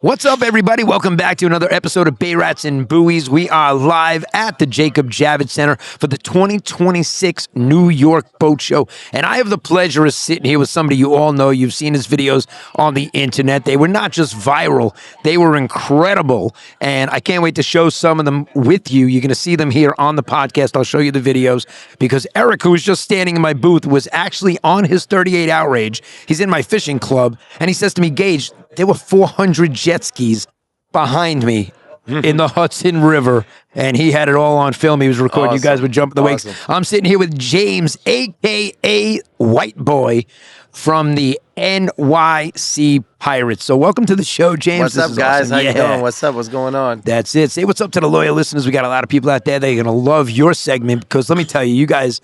What's up, everybody? Welcome back to another episode of Bay Rats and Buoys. We are live at the Jacob Javits Center for the 2026 New York Boat Show. And I have the pleasure of sitting here with somebody you all know. You've seen his videos on the internet. They were not just viral, they were incredible. And I can't wait to show some of them with you. You're going to see them here on the podcast. I'll show you the videos because Eric, who was just standing in my booth, was actually on his 38 Outrage. He's in my fishing club. And he says to me, Gage, there were 400 jet skis behind me in the Hudson River, and he had it all on film. He was recording. Awesome. You guys would jump the wakes. I'm sitting here with James, a.k.a. Whiteboy, from the NYC Pirates. So welcome to the show, James. What's up, guys? Awesome. How you doing? What's up? What's going on? That's it. Say what's up to the loyal listeners. We got a lot of people out there. They're going to love your segment because let me tell you, you guys...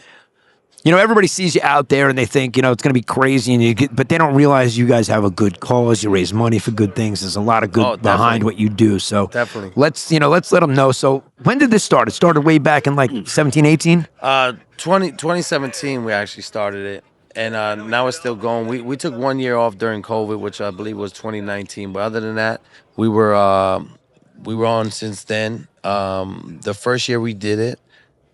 You know, everybody sees you out there and they think, you know, it's going to be crazy, and but they don't realize you guys have a good cause. You raise money for good things. There's a lot of good behind what you do. So definitely, let's let them know. So when did this start? It started way back in like 17, 18? 2017, we actually started it. And now it's still going. We took 1 year off during COVID, which I believe was 2019. But other than that, we were on since then. The first year we did it,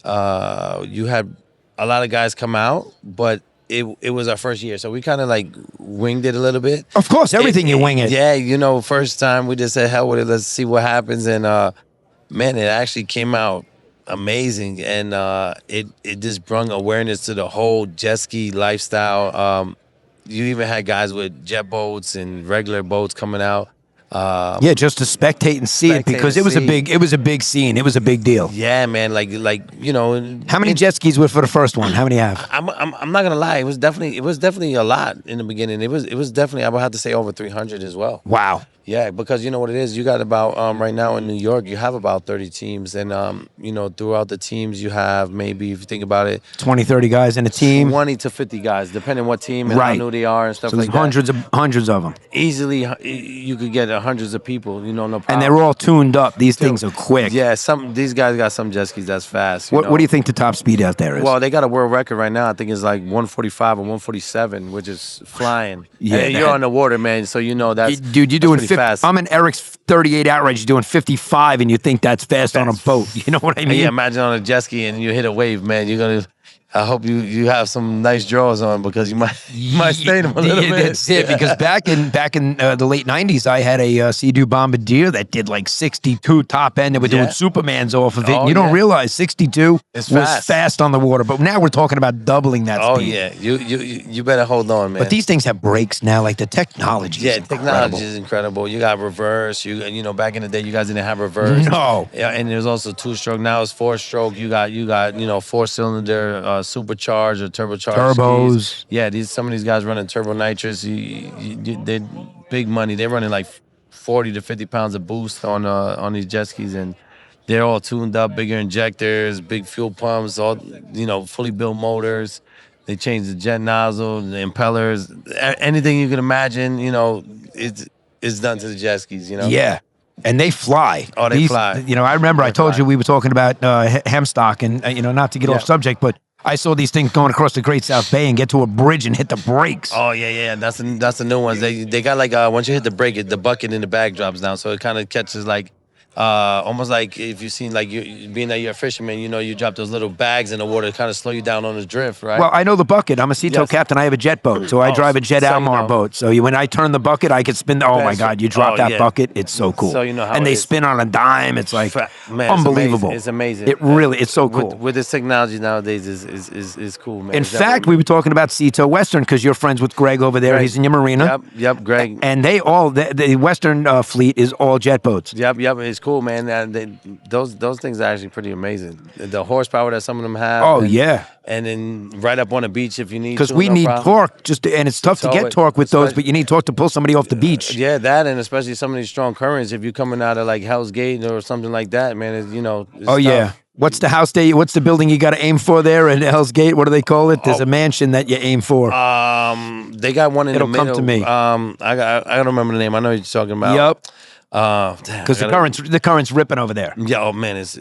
you had a lot of guys come out, but it was our first year, so we kind of like winged it a little bit. Of course, everything you wing it. Yeah, you know, first time we just said hell with it. Let's see what happens, and man, it actually came out amazing, and it just brought awareness to the whole jet ski lifestyle. You even had guys with jet boats and regular boats coming out. Yeah, just to spectate and see it because it was a big scene. It was a big deal. Yeah, man. Like you know. How many jet skis were for the first one? How many have? I'm not gonna lie. It was definitely a lot in the beginning. It was definitely, I would have to say, over 300 as well. Wow. Yeah, because you know what it is. You got about right now in New York, you have about 30 teams, and you know, throughout the teams, you have maybe, if you think about it, 20, 30 guys in a team. 20 to 50 guys, depending what team and how new they are and stuff so like that. Hundreds of them. Easily, you could get hundreds of people. You know, no problem. And they're all tuned up. These things are quick. Yeah, these guys got some jet skis that's fast. What do you think the top speed out there is? Well, they got a world record right now. I think it's like 145 or 147, which is flying. Yeah, and you're on the water, man. So you know that's dude. You're doing fast. I'm in Eric's 38 Outrage. You're doing 55, and you think that's fast on a boat. You know what I mean? Yeah, imagine on a jet ski and you hit a wave, man. You're gonna. I hope you have some nice draws on because you might stain them a little bit. That's it. Because back in the late '90s, I had a Sea-Doo Bombardier that did like 62 top end. They were doing Supermans off of it. And you don't realize 62 was fast on the water. But now we're talking about doubling that speed. Oh yeah, you better hold on, man. But these things have brakes now. Like the technology. Yeah, technology is incredible. You got reverse. You know, back in the day, you guys didn't have reverse. No. Yeah, and there's also 2-stroke. Now it's 4-stroke. You got 4-cylinder. Supercharged or turbocharged turbos. Skis. Yeah, some of these guys running turbo nitrous. They're big money. They're running like 40 to 50 pounds of boost on these jet skis, and they're all tuned up, bigger injectors, big fuel pumps, all fully built motors. They changed the jet nozzle, the impellers, anything you can imagine. It's done to the jet skis. Yeah. And they fly. Oh, they fly. I remember I told you we were talking about Hemstock, and not to get off subject, but I saw these things going across the Great South Bay and get to a bridge and hit the brakes. Oh yeah. That's the new ones. They got like once you hit the brake, the bucket in the bag drops down, so it kind of catches like. Almost like if you've seen, like, being that you're a fisherman, you drop those little bags in the water to kind of slow you down on the drift, right? Well, I know the bucket. I'm a Sea-Tow captain. I have a jet boat, so I drive a jet Almar boat. So when I turn the bucket, I can spin. Oh my God! You drop that bucket, it's so cool. So you know how and they spin on a dime. It's like unbelievable. It's amazing. It's so cool. With this technology nowadays is cool, man. In fact, we were talking about Sea-Tow Western because you're friends with Greg over there. He's in your marina. Yep, Greg. And the Western fleet is all jet boats. Yep, it's cool, man. Those things are actually pretty amazing. The horsepower that some of them have. Oh, yeah. And then right up on the beach if you need to. Because we need torque, and it's tough to get torque with those, but you need torque to pull somebody off the beach. Yeah, that, and especially some of these strong currents. If you're coming out of like Hell's Gate or something like that, man, it's tough. Yeah. What's the building you got to aim for there at Hell's Gate? What do they call it? There's a mansion that you aim for. They got one in the middle. It'll come to me. I don't remember the name. I know what you're talking about. Yep. Because the current's ripping over there. Yeah, oh man, it's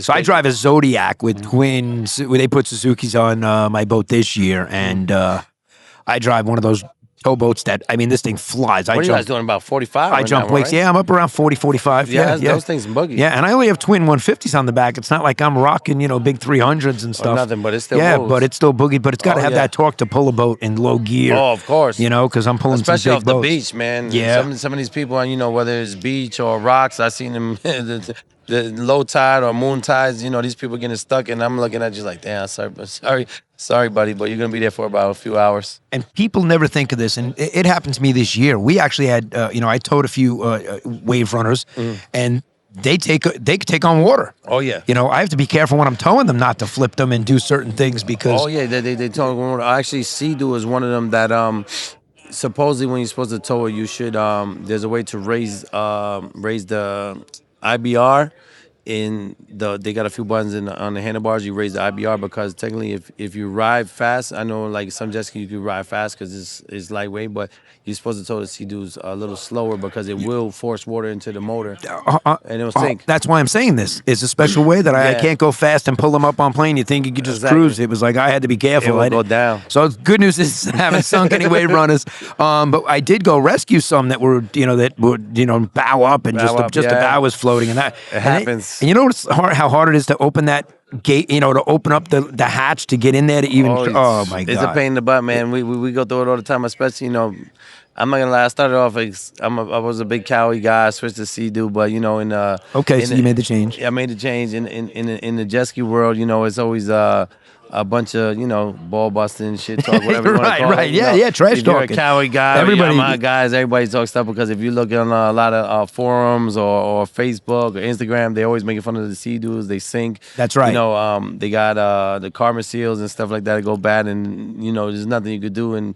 so I drive a Zodiac with twins. They put Suzuki's on my boat this year, and I drive one of those towboats that, I mean, this thing flies. What are you guys doing, about 45? I jump wakes. Right? Yeah, I'm up around 40, 45. Yeah, those things boogie. Yeah, and I only have twin 150s on the back. It's not like I'm rocking, big 300s and stuff. Or nothing, but it's still yeah, moves. but it's still boogie. But it's got to have that torque to pull a boat in low gear. Oh, of course. Because I'm pulling especially some big off the boats. beach, man. Yeah. Some of these people, whether it's beach or rocks, I seen them the low tide or moon tides. These people getting stuck, and I'm looking at you like, damn, sorry, buddy, but you're gonna be there for about a few hours. And people never think of this, and it happened to me this year. We actually had, I towed a few wave runners, and they could take on water. Oh yeah. I have to be careful when I'm towing them not to flip them and do certain things because. Oh yeah, they tow water. Actually, Sea-Doo is one of them that supposedly when you're supposed to tow it, you should there's a way to raise the IBR. They got a few buttons on the handlebars. You raise the IBR because technically, if you ride fast, I know like some jet ski you can ride fast because it's lightweight, but you're supposed to tow the Sea-Doos a little slower because it will force water into the motor and it'll sink. That's why I'm saying this. It's a special way that I can't go fast and pull them up on plane. You think you could just cruise? It was like I had to be careful. It will go down. So good news is I haven't sunk any wave runners, but I did go rescue some that were bow up and just the bow was floating and that happens. And you know how hard it is to open that gate, to open up the hatch to get in there to even. Oh my God! It's a pain in the butt, man. We go through it all the time, especially I'm not gonna lie. I started off I was a big Cowie guy. I switched to Sea-Doo, but so you made the change. Yeah, I made the change in the jet ski world. It's always a bunch of ball busting shit talk, whatever you want to call it. Yeah, trash if you're talking. a Cowie guy, everybody, my guys, everybody talks stuff because if you look on a lot of forums or Facebook or Instagram, they always making fun of the Sea-Doos. They sink. That's right. They got the carbon seals and stuff like that that go bad, and there's nothing you could do and.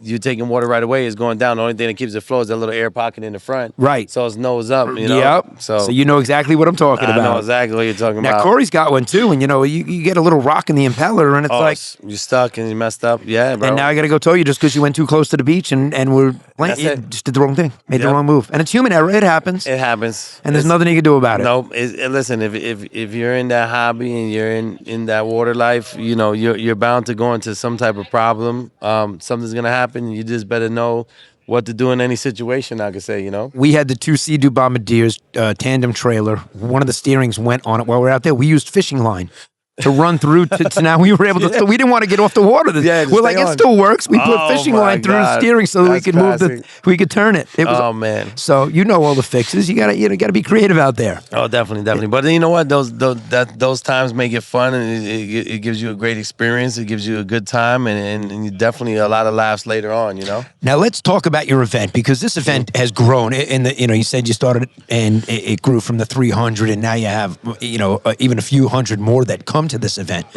You're taking water right away, it's going down. The only thing that keeps it flow is that little air pocket in the front. Right. So it's nose up, Yep. So you know exactly what I'm talking about. I know exactly what you're talking about. Now, Corey's got one too, and you get a little rock in the impeller, and it's like... You're stuck and you messed up. Yeah, bro. And now I got to go tow you just because you went too close to the beach and we're playing. You just did the wrong thing. Made the wrong move. And it's human error. It happens. It happens. And there's nothing you can do about it. Nope. Listen, if you're in that hobby and you're in that water life, you're bound to go into some type of problem. Something's going to happen. You just better know what to do in any situation, I could say, We had the two Sea-Doo Bombardiers tandem trailer. One of the steerings went on it while we were out there. We used fishing line to run through to now we were able to we didn't want to get off the water. We're like, it still works. We put fishing line through the steering so that we could we could turn it. It was, man. So all the fixes. You gotta be creative out there. Oh, definitely. But you know what? Those times make it fun and it gives you a great experience. It gives you a good time and you definitely a lot of laughs later on, Now let's talk about your event because this event has grown in the you said you started it and it grew from the 300 and now you have even a few hundred more that come to this event.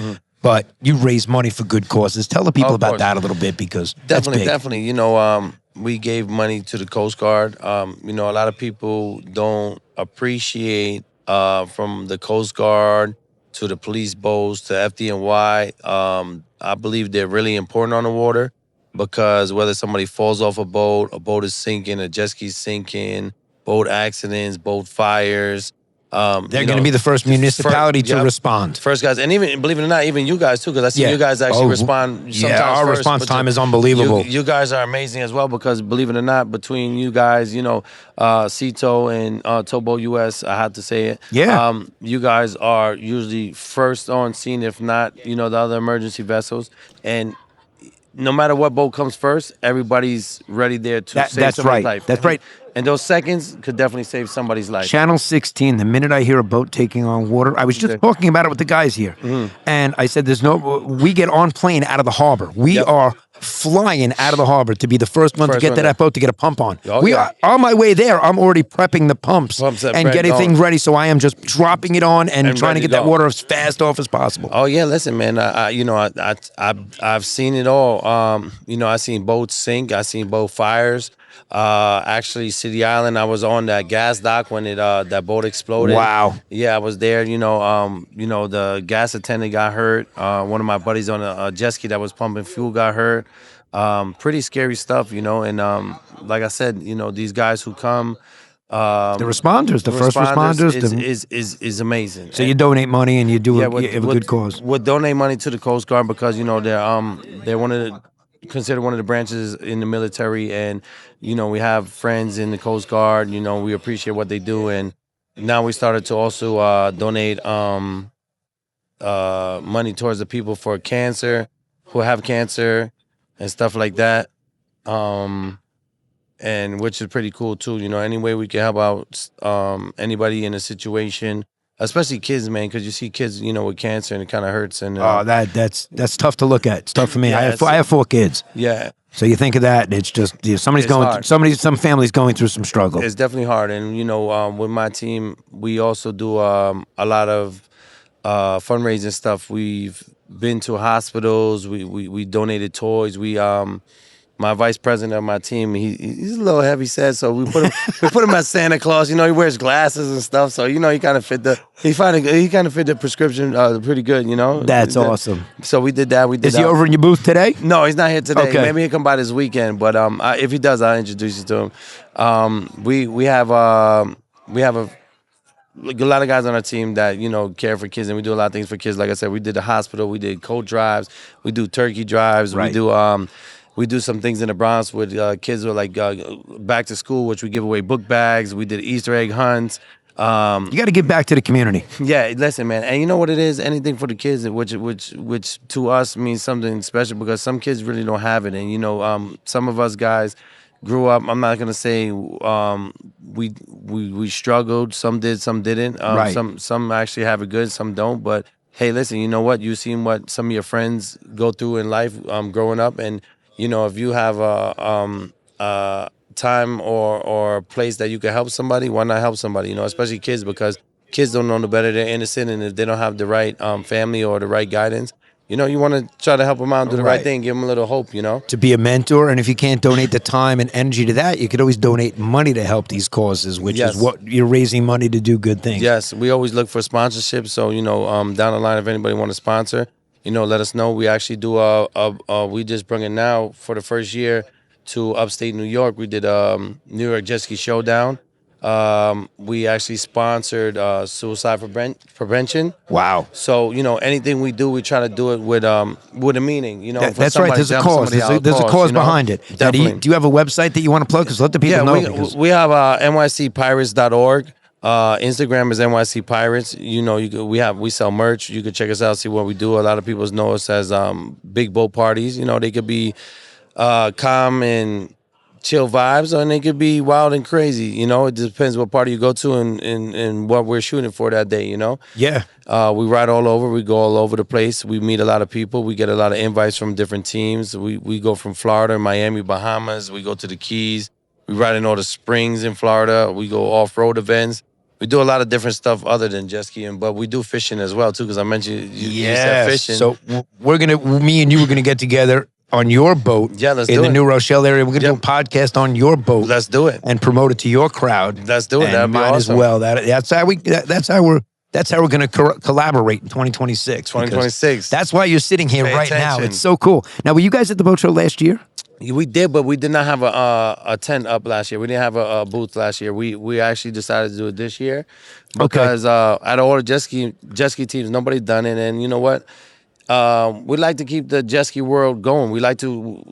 But you raise money for good causes. Tell the people about that a little bit because definitely. We gave money to the Coast Guard. A lot of people don't appreciate from the Coast Guard to the police boats to FDNY. I believe they're really important on the water because whether somebody falls off a boat is sinking, a jet ski's sinking, boat accidents, boat fires. They're going to be the first municipality to respond. First guys, and even believe it or not, even you guys too, because I see you guys actually respond. Sometimes our response time is unbelievable. You guys are amazing as well because believe it or not, between you guys, Cito and Tobo US, I have to say it. Yeah. You guys are usually first on scene, if not, the other emergency vessels, and no matter what boat comes first, everybody's ready there to save somebody's life. That's right. And those seconds could definitely save somebody's life. Channel 16, the minute I hear a boat taking on water, I was just talking about it with the guys here. And I said, we get on plane out of the harbor. We are flying out of the harbor to be the first one to get to that boat to get a pump on. We are on my way there. I'm already prepping the pumps and getting things ready. So I am just dropping it on and trying to get that water as fast off as possible. Oh yeah, listen, man. I've seen it all. I've seen boats sink. I've seen boat fires. Actually, City Island. I was on that gas dock when that boat exploded. Wow. Yeah, I was there. The gas attendant got hurt. One of my buddies on a jet ski that was pumping fuel got hurt. Pretty scary stuff, And like I said, these guys who come. The responders, the first responders, is amazing. So you donate money and you have a good cause. We'll donate money to the Coast Guard because they're one of considered one of the branches in the military, and we have friends in the Coast Guard. We appreciate what they do, and now we started to also donate money towards the people for cancer, who have cancer, and stuff like that. And which is pretty cool too. Any way we can help out anybody in a situation, especially kids, man, because you see kids, with cancer, and it kind of hurts. And that's tough to look at. It's tough for me. Yeah, I have 4 kids. Yeah. So you think of that, and it's just some family's going through some struggle. It's definitely hard, and with my team, we also do a lot of fundraising stuff. We've been to hospitals. We donated toys. My vice president of my team, he's a little heavy set, so we put him as Santa Claus. He wears glasses and stuff, so he kind of fit the prescription pretty good. That's awesome. So we did that. Is he over in your booth today? No, he's not here today. Okay. Maybe he'll come by this weekend, but if he does, I'll introduce you to him. We have a lot of guys on our team that care for kids, and we do a lot of things for kids. Like I said, we did the hospital, we did coat drives, we do turkey drives, Right. we do some things in the Bronx with kids who are like back to school, which we give away book bags. We did Easter egg hunts. You got to give back to the community. Yeah, listen, man, and you know what it is? Anything for the kids, which to us means something special, because some kids really don't have it, and some of us guys grew up. I'm not gonna say we struggled. Some did, some didn't. Right. Some actually have it good, some don't. But hey, listen, you know what? You've seen what some of your friends go through in life, growing up, and if you have a time or a place that you can help somebody, why not help somebody? Especially kids, because kids don't know no better. They're innocent, and if they don't have the right family or the right guidance, you want to try to help them out and do the right thing, give them a little hope, To be a mentor, and if you can't donate the time and energy to that, you could always donate money to help these causes, which Yes. is what you're raising money to do good things. Yes, we always look for sponsorships. So down the line, if anybody want to sponsor, let us know. We actually do we just bring it now for the first year to upstate New York. We did New York Jet Ski Showdown. We actually sponsored suicide prevention. Wow. So anything we do, we try to do it with a meaning. That's right. There's a cause. There's a cause behind it. Definitely. Do you have a website that you want to plug? Because let the people know. We have nycpirates.org. Instagram is NYC Pirates. We sell merch. You can check us out, see what we do. A lot of people know us as big boat parties. They could be calm and chill vibes, and they could be wild and crazy. It depends what party you go to and what we're shooting for that day. Yeah. We ride all over. We go all over the place. We meet a lot of people. We get a lot of invites from different teams. We go from Florida, Miami, Bahamas. We go to the Keys. We ride in all the springs in Florida. We go off-road events. We do a lot of different stuff other than jet skiing, but we do fishing as well too. Because I mentioned you said fishing. So me and you were gonna get together on your boat. Yeah, let's in do the it. New Rochelle area. We're gonna do a podcast on your boat. Let's do it and promote it to your crowd. Let's do it. And That'd be mine awesome. as well. That's how we're going to collaborate in 2026. 2026. That's why you're sitting here Pay right now. attention. It's so cool. Now, were you guys at the boat show last year? We did, but we did not have a tent up last year. We didn't have a booth last year. We actually decided to do it this year because out of all the jet ski teams, nobody done it. And you know what? We like to keep the jet ski world going. We like to,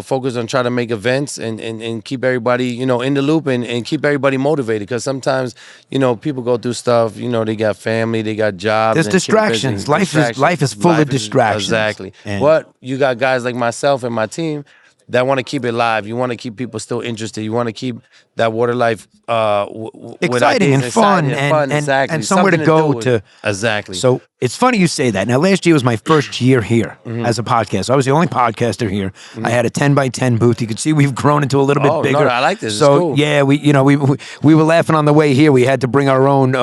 focus on trying to make events and keep everybody, in the loop and keep everybody motivated. Because sometimes, people go through stuff. They got family, they got jobs. There's distractions. Life is full of distractions. Exactly. And but you got guys like myself and my team that want to keep it live. You want to keep people still interested. You want to keep that water life exciting and fun, exactly. and somewhere to go to. Exactly. So it's funny you say that. Now, last year was my first year here as a podcast. I was the only podcaster here. I had a 10x10 booth. You could see we've grown into a little bit bigger. No, I like this. So it's cool. yeah, we were laughing on the way here. We had to bring our own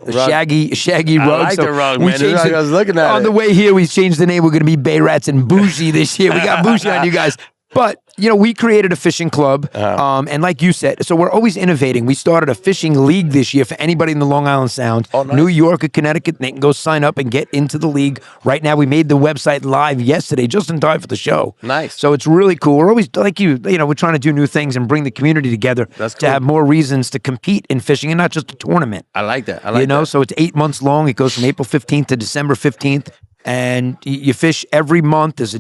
shaggy rug. I like the rug, man. I was looking at on the way here. We changed the name. We're going to be Bay Rats and Bougie this year. We got Bougie on you guys. But, we created a fishing club, and like you said, so we're always innovating. We started a fishing league this year for anybody in the Long Island Sound, nice. New York or Connecticut. They can go sign up and get into the league. Right now, we made the website live yesterday, just in time for the show. Nice. So it's really cool. We're always, like we're trying to do new things and bring the community together to have more reasons to compete in fishing and not just a tournament. I like that. So it's 8 months long. It goes from April 15th to December 15th. And you fish every month. There's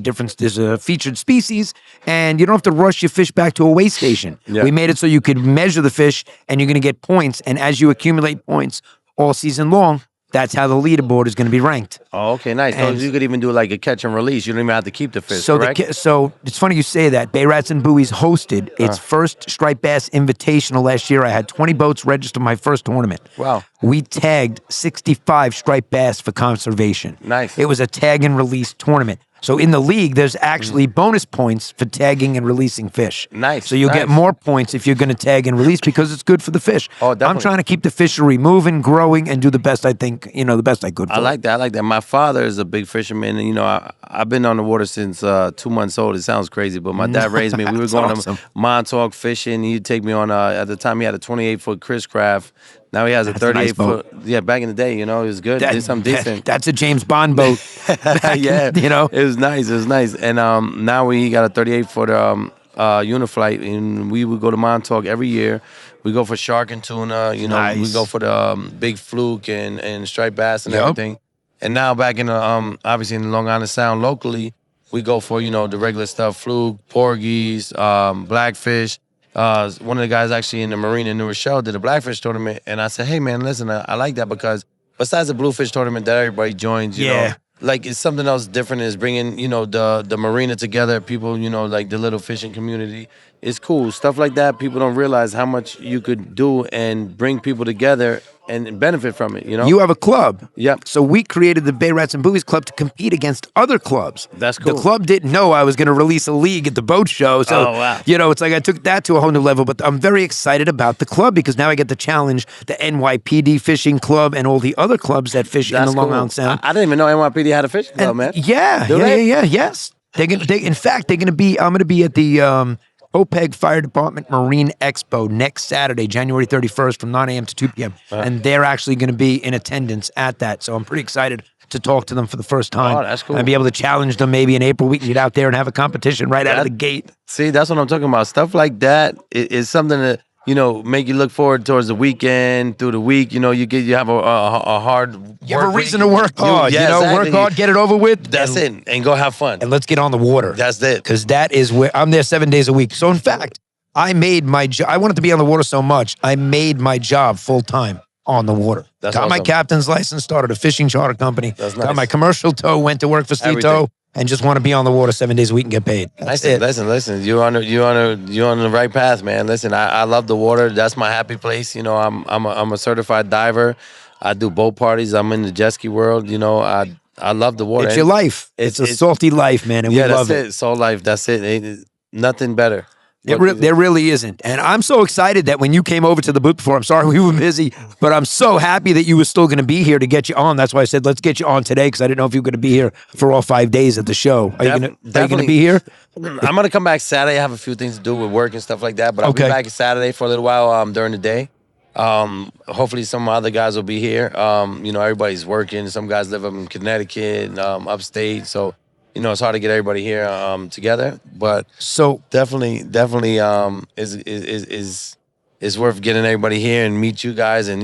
a featured species, and you don't have to rush your fish back to a weigh station. Yeah. We made it so you could measure the fish, and you're going to get points. And as you accumulate points all season long, that's how the leaderboard is going to be ranked. Oh, okay, nice. So you could even do like a catch and release. You don't even have to keep the fish, So, correct? so it's funny you say that. Bay Rats and Buoys hosted its first striped bass invitational last year. I had 20 boats register my first tournament. Wow. We tagged 65 striped bass for conservation. Nice. It was a tag and release tournament. So in the league, there's actually bonus points for tagging and releasing fish. Nice, So you'll get more points if you're going to tag and release because it's good for the fish. Oh, definitely. I'm trying to keep the fishery moving, growing, and do the best I think, the best I could for I like that. I like that. My father is a big fisherman, and I've been on the water since 2 months old. It sounds crazy, but my dad raised me. We were going to Montauk fishing. He'd take me on. At the time, he had a 28-foot Chris Craft. Now he has a 38-foot. Yeah, back in the day, it was good. Did something decent. That's a James Bond boat. Yeah, it was nice. It was nice. And now we got a 38-foot Uniflight, and we would go to Montauk every year. We go for shark and tuna. Nice. We go for the big fluke and striped bass and everything. And now back in the obviously in the Long Island Sound locally, we go for the regular stuff: fluke, porgies, blackfish. One of the guys actually in the marina in New Rochelle did a blackfish tournament, and I said, "Hey man, listen, I like that because besides the bluefish tournament that everybody joins, you know, like it's something else different. Is bringing the marina together, people, like the little fishing community. It's cool stuff like that. People don't realize how much you could do and bring people together and benefit from it. You have a club. Yep. So we created the Bay Rats and Buoys Club to compete against other clubs. That's cool. The club didn't know I was going to release a league at the boat show. So, Oh, wow. It's like I took that to a whole new level. But I'm very excited about the club because now I get to challenge the NYPD Fishing Club and all the other clubs that fish in the Long Island Sound. I didn't even know NYPD had a fishing club, man. Yes. In fact, they're going to be. I'm going to be at the OPEG Fire Department Marine Expo next Saturday, January 31st from 9 a.m. to 2 p.m. And they're actually going to be in attendance at that. So I'm pretty excited to talk to them for the first time. Oh, that's cool. And be able to challenge them maybe in April. We can get out there and have a competition right out of the gate. See, that's what I'm talking about. Stuff like that is something that, make you look forward towards the weekend, through the week. You have a hard You have a work reason week. to work hard. Exactly. Work hard, get it over with. That's it. And go have fun. And let's get on the water. That's it. Because that is where I'm there 7 days a week. So in fact, I made my job. I wanted to be on the water so much, I made my job full time on the water. That's Got my awesome. captain's license, started a fishing charter company. That's Got nice. my commercial tow, went to work for Steve Everything. Tow, and just want to be on the water 7 days a week and get paid. That's it. Listen. You're on the right path, man. Listen, I love the water. That's my happy place. I'm a certified diver. I do boat parties. I'm in the jet ski world. I love the water. It's your life. It's a salty life, man, and we love that's it. Soul life. That's it. Ain't nothing better. There really isn't. And I'm so excited that when you came over to the booth before, I'm sorry we were busy, but I'm so happy that you were still going to be here to get you on. That's why I said, let's get you on today because I didn't know if you were going to be here for all 5 days at the show. Are you going to be here? I'm going to come back Saturday. I have a few things to do with work and stuff like that, but I'll be back Saturday for a little while during the day. Hopefully some other guys will be here. Everybody's working. Some guys live up in Connecticut, upstate, so it's hard to get everybody here together, but so definitely is worth getting everybody here and meet you guys, and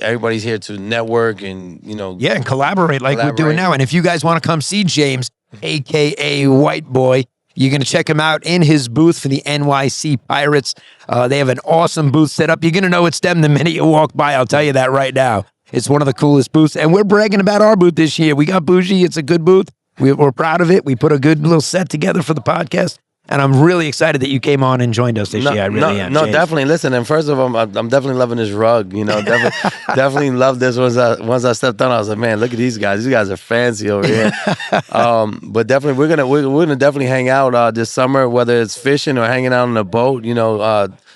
everybody's here to network and and collaborate like we're doing now. And if you guys want to come see James, aka Whiteboy, you're going to check him out in his booth for the NYC Pirates. They have an awesome booth set up. You're going to know it's them the minute you walk by. I'll tell you that right now. It's one of the coolest booths, and we're bragging about our booth this year. We got bougie. It's a good booth. We're proud of it. We put a good little set together for the podcast, and I'm really excited that you came on and joined us this year. I really am. No, James. definitely. Listen, and first of all, I'm definitely loving this rug. Definitely love this. Once I stepped on, I was like, man, look at these guys. These guys are fancy over here. But definitely, we're gonna definitely hang out this summer, whether it's fishing or hanging out on a boat.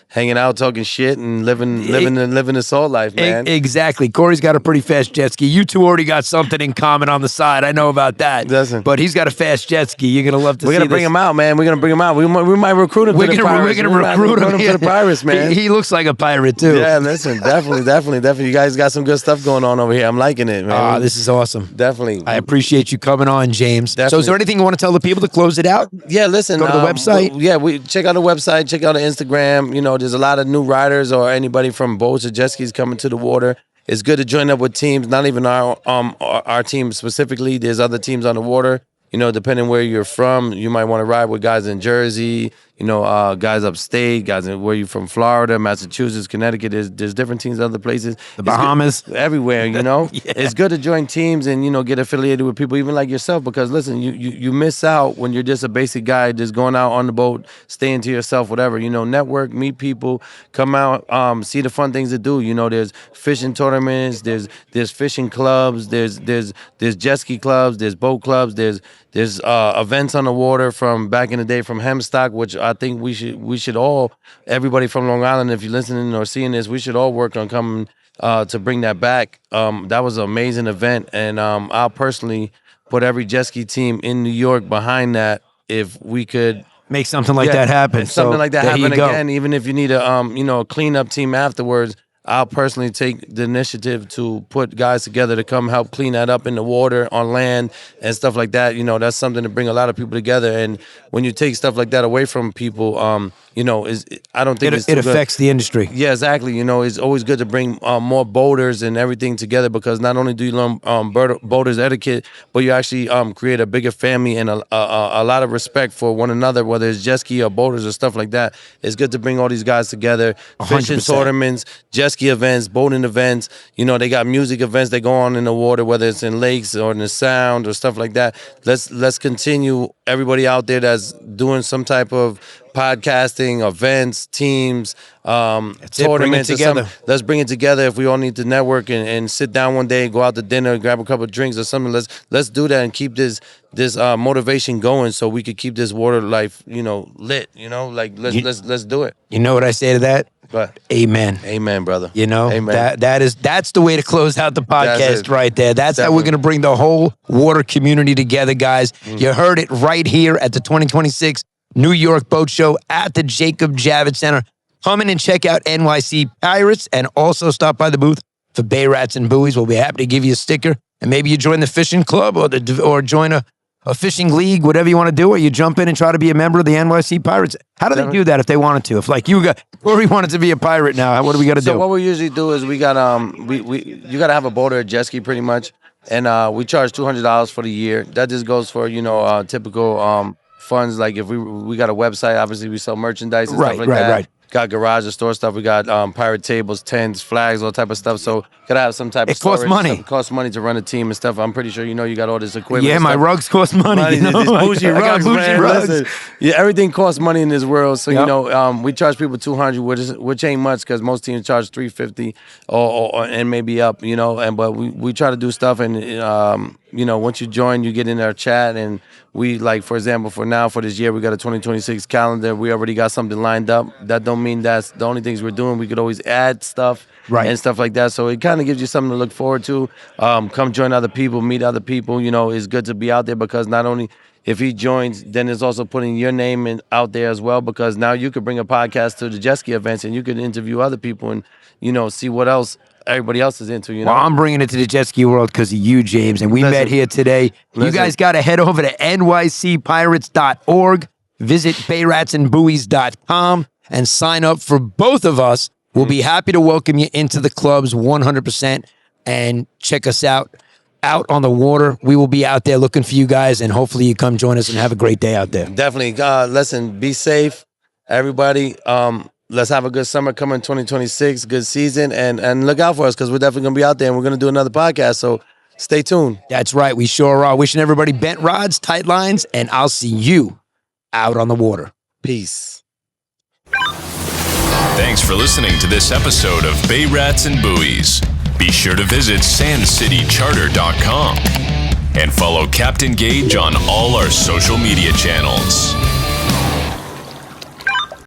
Hanging out, talking shit, and living the soul life, man. Exactly. Corey's got a pretty fast jet ski. You two already got something in common on the side. I know about that. Listen. But he's got a fast jet ski. You're gonna love to. We're gonna bring him out, man. We're gonna bring him out. We might recruit him to the Pirates. We're gonna recruit him to the Pirates, man. He looks like a pirate too. Yeah, listen, definitely. You guys got some good stuff going on over here. I'm liking it, man. This is awesome. Definitely. I appreciate you coming on, James. Definitely. So is there anything you want to tell the people to close it out? Yeah, listen. Go to the website. We check out the website, check out the Instagram. There's a lot of new riders or anybody from boats or jet skis coming to the water. it's good to join up with teams. Not even our team specifically. There's other teams on the water. You know, depending where you're from, you might want to ride with guys in Jersey, you know, guys upstate, guys where you're from, Florida, Massachusetts, Connecticut. There's different teams other places. The Bahamas. Everywhere, you know. Yeah. It's good to join teams and, you know, get affiliated with people even like yourself because, listen, you miss out when you're just a basic guy just going out on the boat, staying to yourself, whatever. You know, network, meet people, come out, see the fun things to do. You know, there's fishing tournaments, there's fishing clubs, there's jet ski clubs, there's boat clubs, there's events on the water from back in the day from Hemstock, which I think we should all, everybody from Long Island, if you're listening or seeing this, we should all work on coming to bring that back. That was an amazing event, and I'll personally put every jet ski team in New York behind that if we could make something like that happen. Something like that happen go. again, even if you need a cleanup team afterwards. I'll personally take the initiative to put guys together to come help clean that up in the water, on land, and stuff like that. You know, that's something to bring a lot of people together. And when you take stuff like that away from people, you know, I don't think it affects the industry. Yeah, exactly. You know, it's always good to bring more boaters and everything together because not only do you learn boaters etiquette, but you actually create a bigger family and a lot of respect for one another, whether it's jet ski or boaters or stuff like that. It's good to bring all these guys together, 100%. fishing tournaments, jet ski events, boating events. You know, they got music events that go on in the water, whether it's in lakes or in the sound or stuff like that. Let's continue. Everybody out there that's doing some type of podcasting, events, teams, tournaments, together. Let's bring it together. If we all need to network and sit down one day, go out to dinner, grab a couple of drinks or something, let's do that and keep this motivation going so we could keep this water life, you know, lit. You know, like let's do it. You know what I say to that? But amen. Amen, brother. You know, amen. That's the way to close out the podcast right there. That's how we're going to bring the whole water community together, guys. You heard it right here at the 2026 New York Boat Show at the Jacob Javits Center. Come in and check out NYC Pirates and also stop by the booth for Bay Rats and Buoys. We'll be happy to give you a sticker. And maybe you join the fishing club or join a fishing league, whatever you want to do, or you jump in and try to be a member of the NYC Pirates. How do they do that if they wanted to? If like Corey wanted to be a pirate now, what do we got to do? So what we usually do is we got you got to have a boat or a jet ski pretty much, and we charge $200 for the year. That just goes for typical funds. Like if we got a website, obviously we sell merchandise and stuff like that. Right. Got garage and store stuff. We got pirate tables, tents, flags, all type of stuff. So gotta have some type of storage. It costs money. It costs money to run a team and stuff. I'm pretty sure you know you got all this equipment. Yeah, my rugs cost money. You know? Bougie rugs, man. Rugs. Listen, yeah, everything costs money in this world. So you know, we charge people $200, which ain't much because most teams charge $350 or and maybe up. You know, but we try to do stuff and you know, once you join, you get in our chat, and we, like, for example, for this year, we got a 2026 calendar. We already got something lined up. That don't mean that's the only things we're doing. We could always add stuff and stuff like that. So it kind of gives you something to look forward to. Come join other people, meet other people. You know, it's good to be out there because not only if he joins, then it's also putting your name out there as well, because now you could bring a podcast to the jet ski events and you could interview other people and, you know, see what else everybody else is into, you know. Well, I'm bringing it to the jet ski world because of you, James, and we met here today. You guys got to head over to nycpirates.org, visit bayratsandbuoys.com, and sign up for both of us. We'll be happy to welcome you into the clubs 100% and check us out on the water. We will be out there looking for you guys, and hopefully you come join us and have a great day out there. Definitely. Listen, be safe, everybody. Let's have a good summer coming 2026, good season, and look out for us because we're definitely going to be out there and we're going to do another podcast, so stay tuned. That's right. We sure are. Wishing everybody bent rods, tight lines, and I'll see you out on the water. Peace. Thanks for listening to this episode of Bay Rats and Buoys. Be sure to visit sandcitycharter.com and follow Captain Gage on all our social media channels.